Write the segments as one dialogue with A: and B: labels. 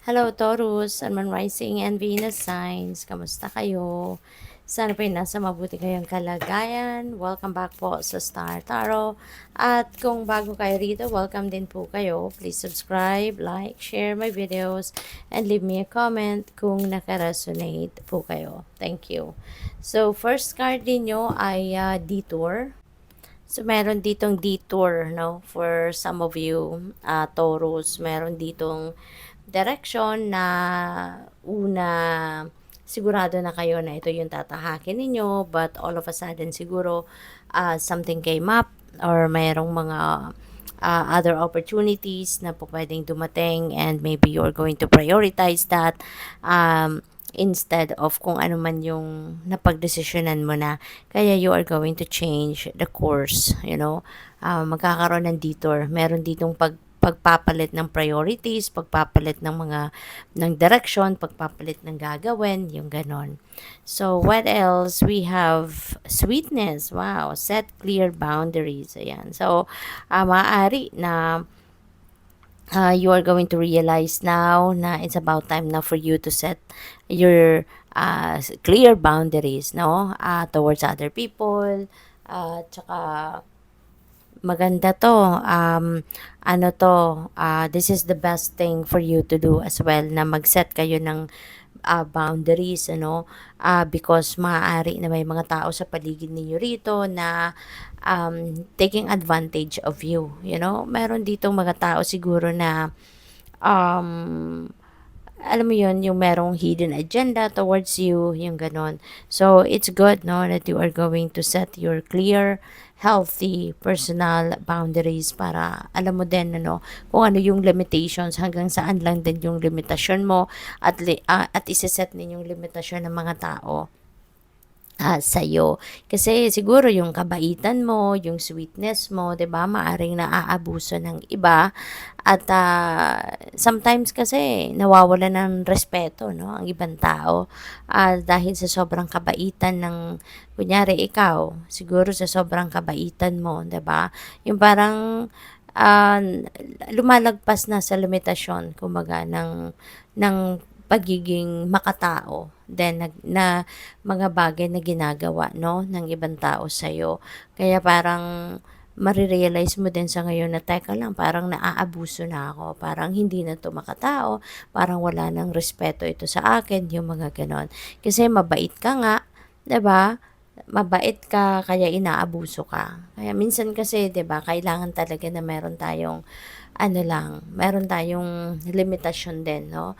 A: Hello Taurus, Sun, Moon Rising and Venus signs. Kamusta kayo? Sana po nasa mabuti kayong kalagayan. Welcome back po sa Star Tarot. At kung bago kayo rito, welcome din po kayo. Please subscribe, like, share my videos, and leave me a comment kung nakaresonate po kayo. Thank you. So, first card din nyo ay Detour. So, meron ditong detour, no? For some of you, Taurus, meron ditong direction na una, sigurado na kayo na ito yung tatahakin ninyo, but all of a sudden, siguro, something came up or mayroong mga other opportunities na po pwedeng dumating and maybe you're going to prioritize that. Instead of kung ano man yung napagdesisyonan mo na, kaya you are going to change the course, magkakaroon ng detour, meron ditong pagpapalit ng priorities, pagpapalit ng direction, pagpapalit ng gagawin, yung ganon. So what else? We have sweetness. Wow, set clear boundaries. Ayan. So maaari na you are going to realize now na it's about time now for you to set your clear boundaries, no? Towards other people. Tsaka maganda to. This is the best thing for you to do as well, na mag-set kayo ng boundaries, because maaari na may mga tao sa paligid ninyo rito na taking advantage of you, meron dito mga tao siguro na um, alam mo yun, yung merong hidden agenda towards you, yung ganon. So, it's good, no, that you are going to set your clear, healthy, personal boundaries para alam mo din, kung ano yung limitations, hanggang saan lang din yung limitasyon mo at isiset din yung limitasyon ng mga tao sa'yo. Kasi siguro yung kabaitan mo, yung sweetness mo, 'di ba, maaring naaabuso ng iba at sometimes kasi nawawala ng respeto, no, ang ibang tao dahil sa sobrang kabaitan ng kunyari ikaw, siguro sa sobrang kabaitan mo, 'di ba? Yung parang ah, lumalagpas na sa limitasyon kumbaga ng pagiging makatao then na mga bagay na ginagawa, no, ng ibang tao sa iyo. Kaya parang marirealize mo din sa ngayon na teka lang, parang naaabuso na ako, parang hindi na to makatao, parang wala nang respeto ito sa akin, yung mga ganon. Kasi mabait ka nga, 'di ba? Mabait ka kaya inaabuso ka. Kaya minsan kasi 'di ba, kailangan talaga na meron tayong limitasyon din, no?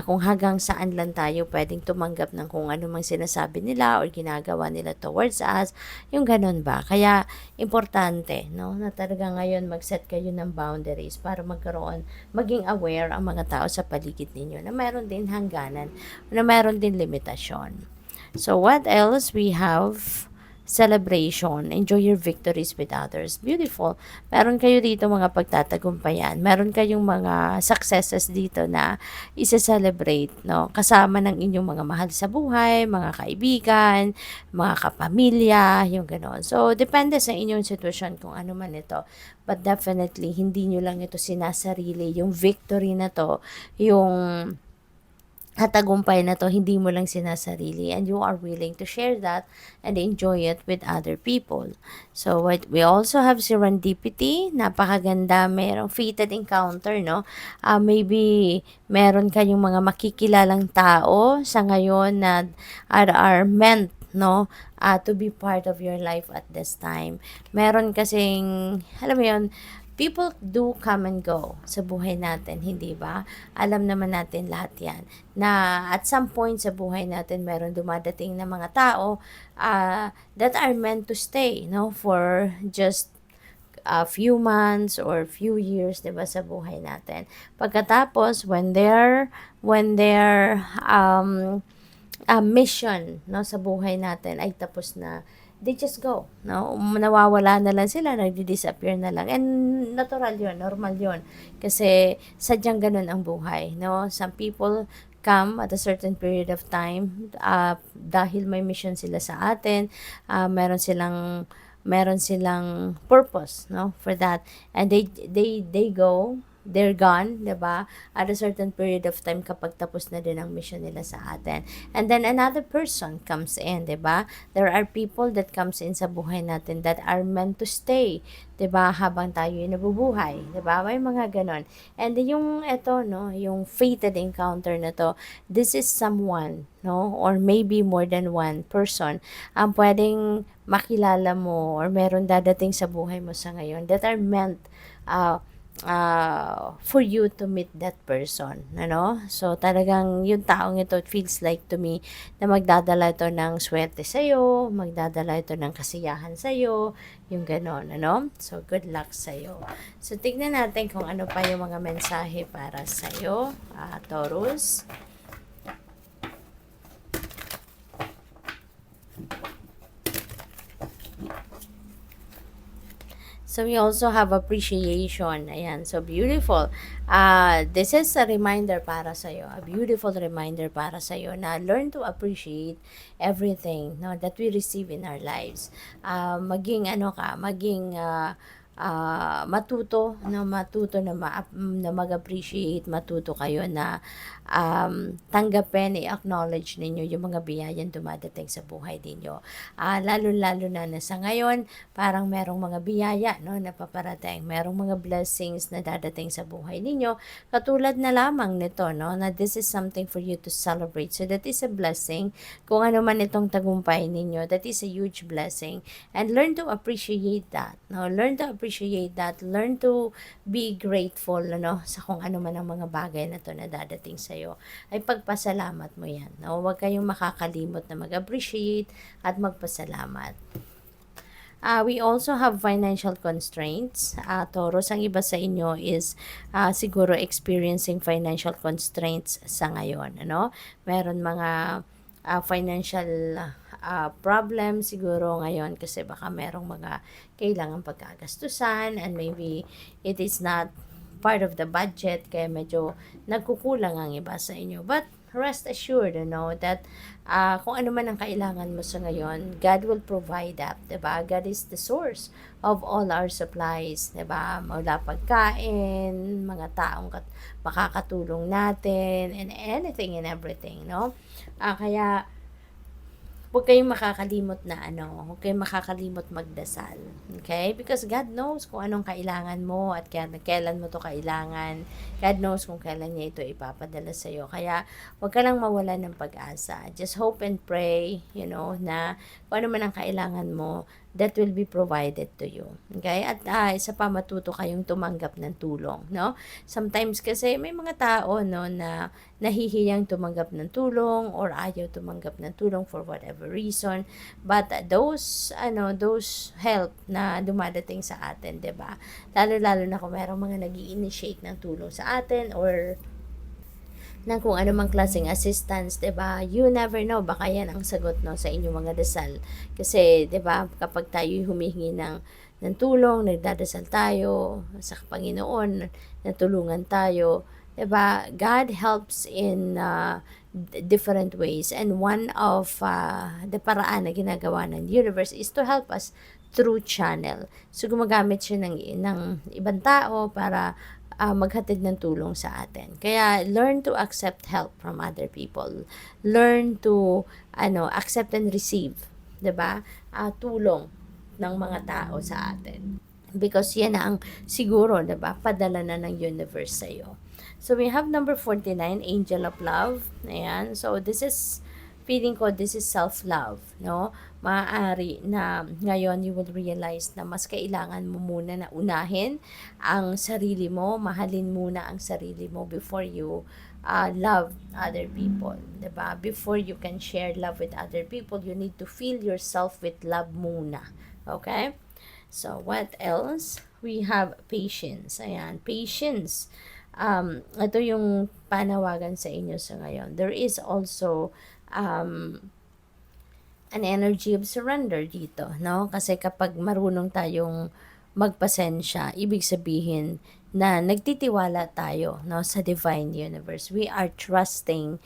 A: Kung hanggang saan lang tayo pwedeng tumanggap ng kung ano mang sinasabi nila or ginagawa nila towards us, yung ganun ba? Kaya, importante, no? Na talaga ngayon mag-set kayo ng boundaries para maging aware ang mga tao sa paligid ninyo na meron din hangganan, na meron din limitasyon. So, what else? We have celebration. Enjoy your victories with others. Beautiful. Meron kayo dito mga pagtatagumpayan. Meron kayong mga successes dito na isa-celebrate, no? Kasama ng inyong mga mahal sa buhay, mga kaibigan, mga kapamilya, yung gano'n. So, depende sa inyong sitwasyon kung ano man ito. But definitely, hindi nyo lang ito sinasarili. Yung victory na to, yung tagumpay na to, hindi mo lang sinasarili and you are willing to share that and enjoy it with other people. So, we also have serendipity, napakaganda, merong fated encounter, no? Maybe meron kayong mga makikilalang tao sa ngayon na are meant, no, to be part of your life at this time. Meron kasing, alam mo yun, people do come and go sa buhay natin, hindi ba? Alam naman natin lahat yan. Na at some point sa buhay natin, meron dumadating na mga tao that are meant to stay, no? For just a few months or few years, 'di ba, sa buhay natin. Pagkatapos when their mission, no, sa buhay natin ay tapos na, they just go, no, nawawala na lang sila, nagdi-disappear na lang, and natural yun, normal yun, kasi sadyang ganun ang buhay, no. Some people come at a certain period of time dahil may mission sila sa atin, meron silang purpose, no, for that, and they go they're gone, 'di ba? At a certain period of time kapag tapos na din ang mission nila sa atin. And then another person comes in, 'di ba? There are people that comes in sa buhay natin that are meant to stay, 'di ba? Habang tayo ay nabubuhay, 'di ba? May mga ganon. And yung eto, no, yung fated encounter na to, this is someone, no, or maybe more than one person ang pwedeng makilala mo or meron dadating sa buhay mo sa ngayon that are meant uh, for you to meet that person, ano? So, talagang yung taong ito, it feels like to me na magdadala ito ng swerte sa'yo, magdadala ito ng kasiyahan sa'yo, yung ganon, ano? So, good luck sa'yo. So, tignan natin kung ano pa yung mga mensahe para sa'yo, Taurus. So, we also have appreciation. Ayan, so beautiful. This is a reminder para sa'yo, a beautiful reminder para sa'yo na learn to appreciate everything, no, that we receive in our lives. Maging ano ka, maging matuto na mag-appreciate, matuto kayo na tanggapin, i-acknowledge ninyo yung mga biyayang dumadating sa buhay ninyo. Lalo-lalo na sa ngayon, parang merong mga biyaya, no, na paparating, merong mga blessings na dadating sa buhay ninyo, katulad na lamang nito, no, na this is something for you to celebrate. So that is a blessing. Kung ano man itong tagumpay ninyo, that is a huge blessing. And learn to appreciate that, no, learn to appreciate that, learn to be grateful, no, sa kung ano man ang mga bagay na to na dadating sa ay pagpasalamat mo yan. No? Huwag kayong makakalimot na mag-appreciate at magpasalamat. We also have financial constraints. Taurus, ang iba sa inyo is siguro experiencing financial constraints sa ngayon. Ano? Meron mga financial problem siguro ngayon kasi baka merong mga kailangan pagkagastusan and maybe it is not part of the budget kaya medyo nagkukulang ang iba sa inyo. But rest assured, that kung ano man ang kailangan mo sa ngayon, God will provide that, 'di ba? God is the source of all our supplies, 'di ba? Mula pagkain, mga taong makakatulong natin, and anything and everything, no? Kaya huwag kayong makakalimot na huwag kayong makakalimot magdasal. Okay? Because God knows kung anong kailangan mo at kailan mo to kailangan. God knows kung kailan niya ito ipapadala sa iyo. Kaya huwag ka lang mawalan ng pag-asa. Just hope and pray, na kung ano man ang kailangan mo, that will be provided to you. Okay? At isa pa, matuto kayong tumanggap ng tulong, no? Sometimes kasi may mga tao, no, na nahihiyang tumanggap ng tulong or ayaw tumanggap ng tulong for whatever reason. But those help na dumadating sa atin, 'di ba? Lalo-lalo na kung merong mga nag-i-initiate ng tulong sa atin or ng kung ano mang klaseng assistance, 'di ba? You never know, baka yan ang sagot, no, sa inyong mga dasal. Kasi 'di ba, kapag tayo humihingi ng tulong, nagdadasal tayo sa Panginoon, natulungan tayo, 'di ba? God helps in different ways, and one of the paraan na ginagawa ng universe is to help us through channel. So gumagamit siya ng ibang tao para maghatid ng tulong sa atin. Kaya learn to accept help from other people. Learn to accept and receive, 'di ba? Tulong ng mga tao sa atin. Because yan na ang siguro, 'di ba? Padala na ng universe sa iyo. So we have number 49, Angel of Love. Ayan. So this is feeling ko this is self-love, no? Maaari na ngayon you will realize na mas kailangan mo muna na unahin ang sarili mo, mahalin muna ang sarili mo before you love other people, 'di ba? Before you can share love with other people, you need to fill yourself with love muna. Okay? So what else? We have patience. Ayan, patience. Ito yung panawagan sa inyo sa ngayon. There is also an energy of surrender dito, no? Kasi kapag marunong tayong magpasensya, ibig sabihin na nagtitiwala tayo, no, sa divine universe. We are trusting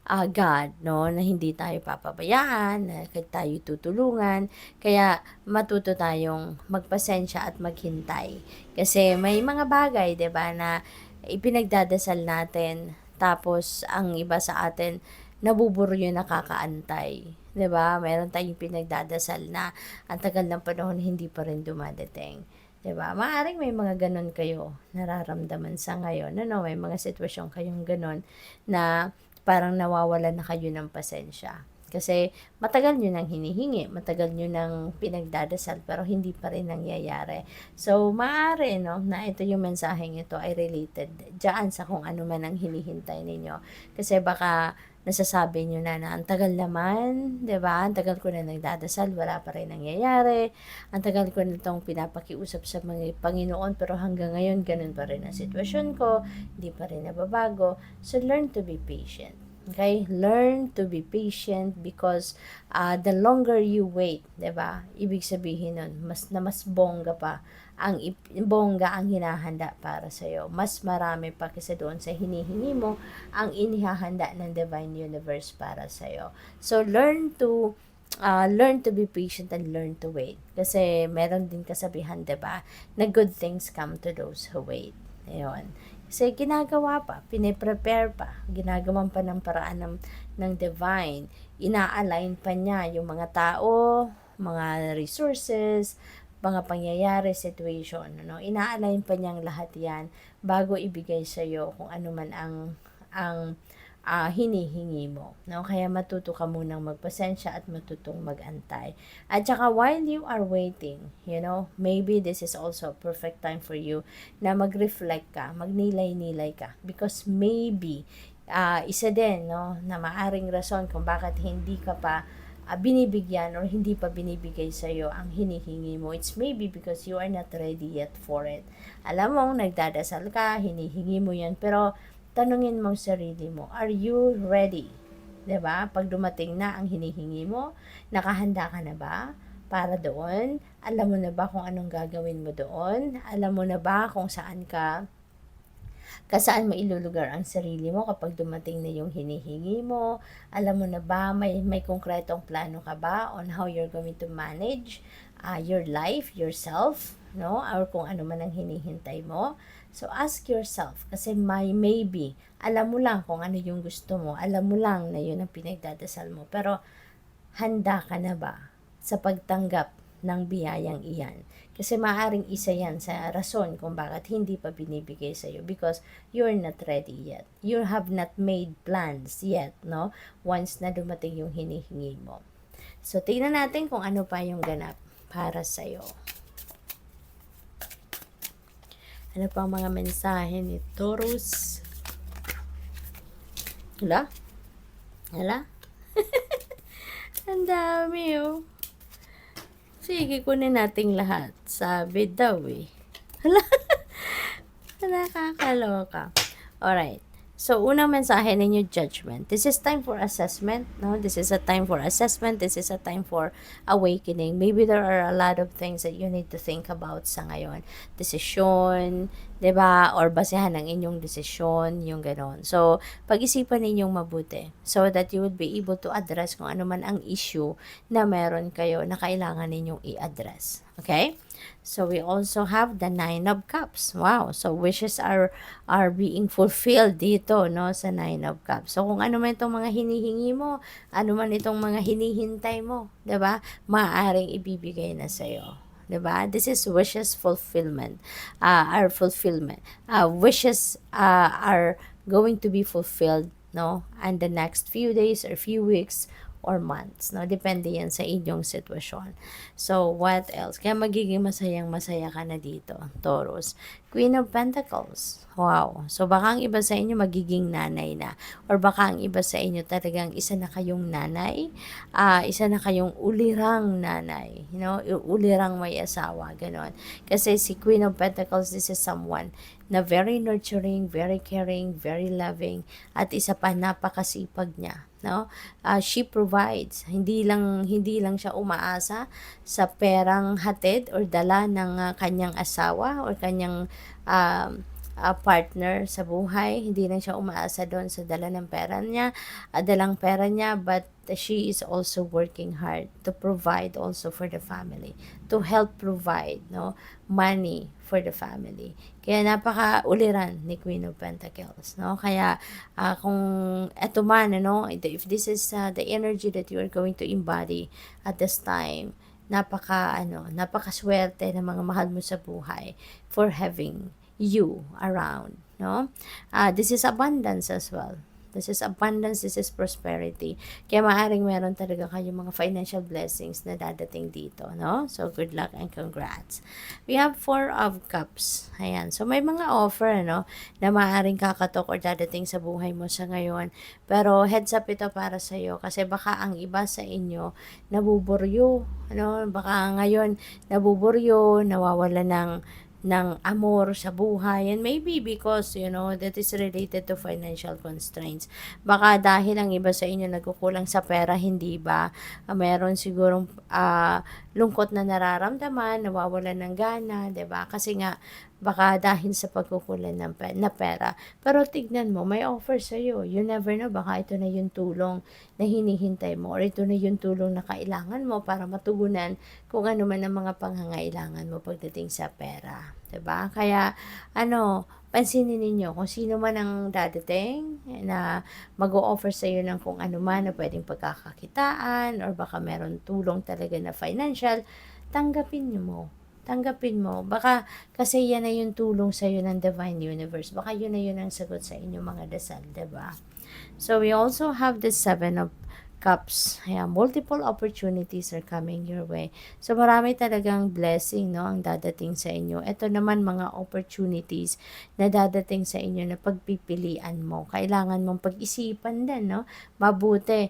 A: God, no, na hindi tayo papabayaan, na tayo tutulungan. Kaya matuto tayong magpasensya at maghintay. Kasi may mga bagay, 'di ba, na ipinagdadasal natin, tapos ang iba sa atin nabuburo yung nakakaantay. 'Di ba? Meron tayong pinagdadasal na ang tagal ng panahon hindi pa rin dumadating. 'Di ba? Maaaring may mga ganon kayo nararamdaman sa ngayon. Ano, may mga sitwasyon kayong ganon na parang nawawalan na kayo ng pasensya. Kasi matagal nyo nang hinihingi, matagal nyo nang pinagdadasal, pero hindi pa rin nangyayari. So, maaari, no, na ito yung mensaheng ito ay related dyan sa kung ano man ang hinihintay ninyo. Kasi baka nasasabi nyo na ang tagal naman, 'di ba? Ang tagal ko na nagdadasal, wala pa rin nangyayari. Ang tagal ko na itong pinapakiusap sa mga Panginoon, pero hanggang ngayon, ganun pa rin ang sitwasyon ko, hindi pa rin nababago. So, learn to be patient. Okay? Learn to be patient because the longer you wait, 'di ba? Ibig sabihin nun, mas bongga pa bongga ang hinahanda para sa iyo. Mas marami pa kaysa doon sa hinihingi mo ang inihahanda ng Divine Universe para sa iyo. So learn to be patient and learn to wait. Kasi meron din kasabihan, 'di ba? Na good things come to those who wait. Ayun. Kasi ginagawa pa, piniprepare pa, ginagawan pa ng paraan ng divine. Ina-align pa niya yung mga tao, mga resources, mga pangyayari, situation. No? Ina-align pa niyang lahat yan bago ibigay sa iyo kung ano man ang hinihingi mo. No? Kaya matuto ka munang magpasensya at matutong magantay. At saka while you are waiting, maybe this is also a perfect time for you na mag-reflect ka, magnilay-nilay ka. Because maybe, isa din, no, na maaring rason kung bakit hindi ka pa binibigyan or hindi pa binibigay sa iyo ang hinihingi mo. It's maybe because you are not ready yet for it. Alam mo, nagdadasal ka, hinihingi mo yan, pero tanungin mo sarili mo, are you ready? 'Di ba? Pag dumating na ang hinihingi mo, nakahanda ka na ba para doon? Alam mo na ba kung anong gagawin mo doon? Alam mo na ba kung saan saan mo ilulugar ang sarili mo kapag dumating na yung hinihingi mo? Alam mo na ba, may konkretong plano ka ba on how you're going to manage your life, yourself, no? Or kung ano man ang hinihintay mo. So, ask yourself, kasi maybe, alam mo lang kung ano yung gusto mo, alam mo lang na yun ang pinagdadasal mo, pero handa ka na ba sa pagtanggap ng biyayang iyan? Kasi maaaring isa yan sa rason kung bakit hindi pa binibigay sa iyo, because you're not ready yet. You have not made plans yet, no? Once na dumating yung hinihingi mo. So, tingnan natin kung ano pa yung ganap para sa iyo. Ano pa ang mga mensahe ni Taurus? Hala? Ang dami, oh. Sige, kunin natin lahat. Sabi daw, eh. Hala? Nakakaloka. Alright. So, unang mensahe ninyo, judgment. This is time for assessment, no? This is a time for assessment. This is a time for awakening. Maybe there are a lot of things that you need to think about sa ngayon. Desisyon, 'di ba? Or basehan ng inyong desisyon, yung gano'n. So, pag-isipan ninyong mabuti so that you would be able to address kung ano man ang issue na meron kayo na kailangan ninyong i-address. Okay? So, we also have the 9 of Cups. Wow. So, wishes are being fulfilled dito, no, sa 9 of Cups. So, kung ano man itong mga hinihingi mo, ano man itong mga hinihintay mo, 'di ba? Maaaring ibibigay na sa iyo. 'Di ba? This is wishes fulfillment. Our fulfillment. Wishes are going to be fulfilled, no? And the next few days or few weeks or months, no? Depende yan sa inyong sitwasyon. So, what else? Kaya magiging masayang-masaya ka na dito, Taurus. Queen of Pentacles. Wow. So, baka ang iba sa inyo magiging nanay na. Or baka ang iba sa inyo talagang isa na kayong nanay. Isa na kayong ulirang nanay. Ulirang may asawa. Ganon. Kasi si Queen of Pentacles, this is someone na very nurturing, very caring, very loving, at isa pa napakasipag niya. No? She provides. Hindi lang siya umaasa sa perang hatid or dala ng kanyang asawa or kanyang partner sa buhay. Hindi lang siya umaasa doon sa dala ng pera niya, dalang pera niya, but she is also working hard to provide also for the family, to help provide, no, money for the family. Kaya napaka-uliran ni Queen of Pentacles, no? Kaya kung eto man, ano, if this is the energy that you are going to embody at this time, napakaswerte ng mga mahal mo sa buhay for having you around, no? This is abundance as well. This is abundance, this is prosperity. Kaya maaaring meron talaga kayong mga financial blessings na dadating dito, no? So, good luck and congrats. We have 4 of Cups. Ayan. So, may mga offer, no, na maaaring kakatok or dadating sa buhay mo sa ngayon. Pero, heads up ito para sa iyo kasi baka ang iba sa inyo nabuburyo, ano? Baka ngayon nabuburyo, nawawala ng amor sa buhay, and maybe because that is related to financial constraints. Baka dahil ang iba sa inyo nagkukulang sa pera, hindi ba? Meron sigurong lungkot na nararamdaman, nawawalan ng gana, 'di ba? Kasi nga baka dahil sa pagkukulang na pera. Pero tignan mo, may offer sa iyo. You never know, baka ito na yung tulong na hinihintay mo or ito na yung tulong na kailangan mo para matugunan kung ano man ang mga pangangailangan mo pagdating sa pera. 'Di ba? Kaya pansinin ninyo kung sino man ang dadating na mag-o-offer sa iyo ng kung ano man na pwedeng pagkakakitaan or baka meron tulong talaga na financial, tanggapin mo. Tanggapin mo. Baka kasi yan na yung tulong sa iyo ng Divine Universe. Baka yun na yun ang sagot sa inyong mga dasal, 'di ba? So we also have the 7 of Cups. Ayan, multiple opportunities are coming your way. So, marami talagang blessing, no, ang dadating sa inyo. Ito naman mga opportunities na dadating sa inyo na pagpipilian mo. Kailangan mong pag-isipan din, no, mabuti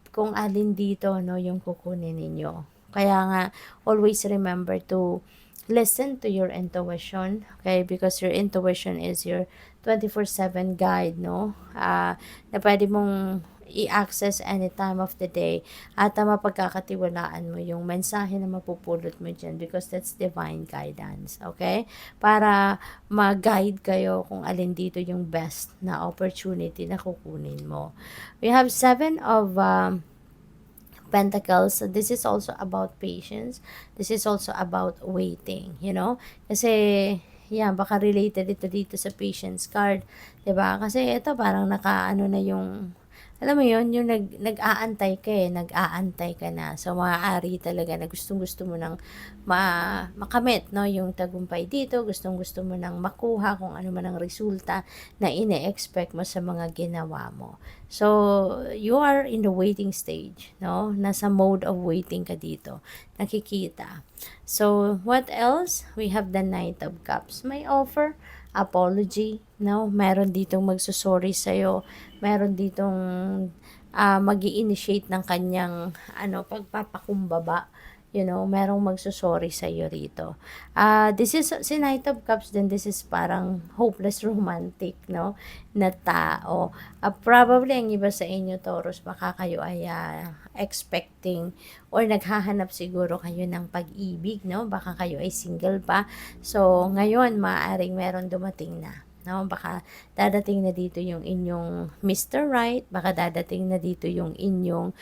A: kung alin dito, no, yung kukunin ninyo. Kaya nga, always remember to listen to your intuition, okay? Because your intuition is your 24/7 guide, no? Na pwede mong i-access any time of the day at mapagkakatiwalaan mo yung mensahe na mapupulot mo dyan because that's divine guidance, okay? Para mag-guide kayo kung alin dito yung best na opportunity na kukunin mo. We have 7 of Pentacles. So this is also about patience. This is also about waiting, Kasi baka related ito dito sa patience card, 'di ba? Kasi ito parang nakaano na yung alam mo yun, yung nag-aantay ka nag-aantay ka na. So, maaari talaga na gustong-gusto mo nang makamit, no, yung tagumpay dito, gustong-gusto mo nang makuha kung ano man ang resulta na ine-expect mo sa mga ginawa mo. So, you are in the waiting stage, no? Nasa mode of waiting ka dito. Nakikita. So, what else? We have the Knight of Cups. May offer, apology, no? Meron ditong magsusorry sa'yo. Meron ditong mag-i-initiate ng kanyang pagpapakumbaba. Merong magsusorry sa iyo rito. This is si Knight of Cups, then this is parang hopeless romantic, no, na tao. Probably ang iba sa inyo, Taurus, baka kayo ay expecting or naghahanap siguro kayo ng pag-ibig, no? Baka kayo ay single pa. So, ngayon, maaaring meron dumating na. No, baka dadating na dito yung inyong Mr. Right, baka dadating na dito yung inyong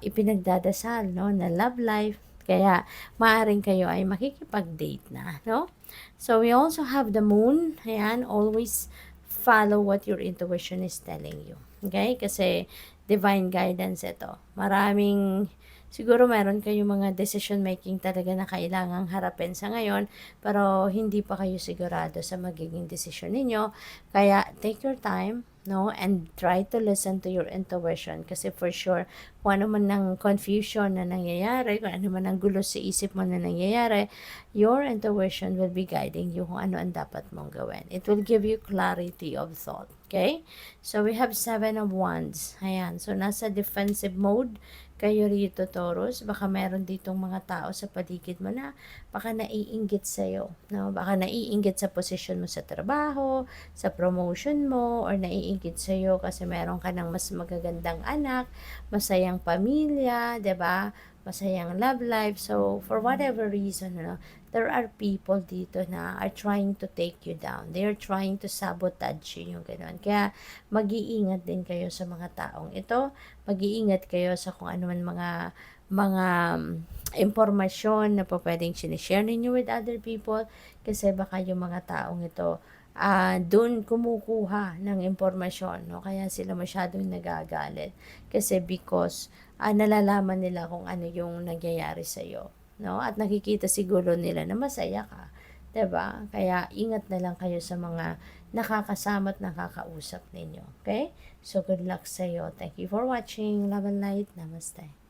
A: ipinagdadasal, no, na love life. Kaya maaring kayo ay makikipag-date na, no? So we also have the moon. Ayan, always follow what your intuition is telling you. Okay? Kasi divine guidance ito. Siguro meron kayong mga decision making talaga na kailangang harapin sa ngayon, pero hindi pa kayo sigurado sa magiging decision ninyo. Kaya take your time, no, and try to listen to your intuition kasi for sure, kung ano man ng confusion na nangyayari, kung ano man ang gulo sa isip mo na nangyayari, your intuition will be guiding you kung ano ang dapat mong gawin. It will give you clarity of thought. Okay? So, we have 7 of Wands. Ayan. So, nasa defensive mode kayo rito, Taurus. Baka meron ditong mga tao sa paligid mo na baka naiinggit sa'yo. No? Baka naiinggit sa posisyon mo sa trabaho, sa promotion mo, or naiinggit sa'yo kasi meron ka ng mas magagandang anak, masayang pamilya, 'di ba? Masayang love life. So, for whatever reason, there are people dito na are trying to take you down. They are trying to sabotage you, yung gano'n. Kaya mag-iingat din kayo sa mga taong ito. Mag-iingat kayo sa kung ano man mga impormasyon na po pwedeng sinishare ninyo with other people kasi baka yung mga taong ito dun kumukuha ng impormasyon, no? Kaya sila masyadong nagagalit kasi because nalalaman nila kung ano yung nangyayari sa'yo, no? At nakikita siguro nila na masaya ka, 'di ba? Kaya ingat na lang kayo sa mga nakakasama at nakakausap ninyo, okay? So good luck sa'yo. Thank you for watching. Love and light. Namaste.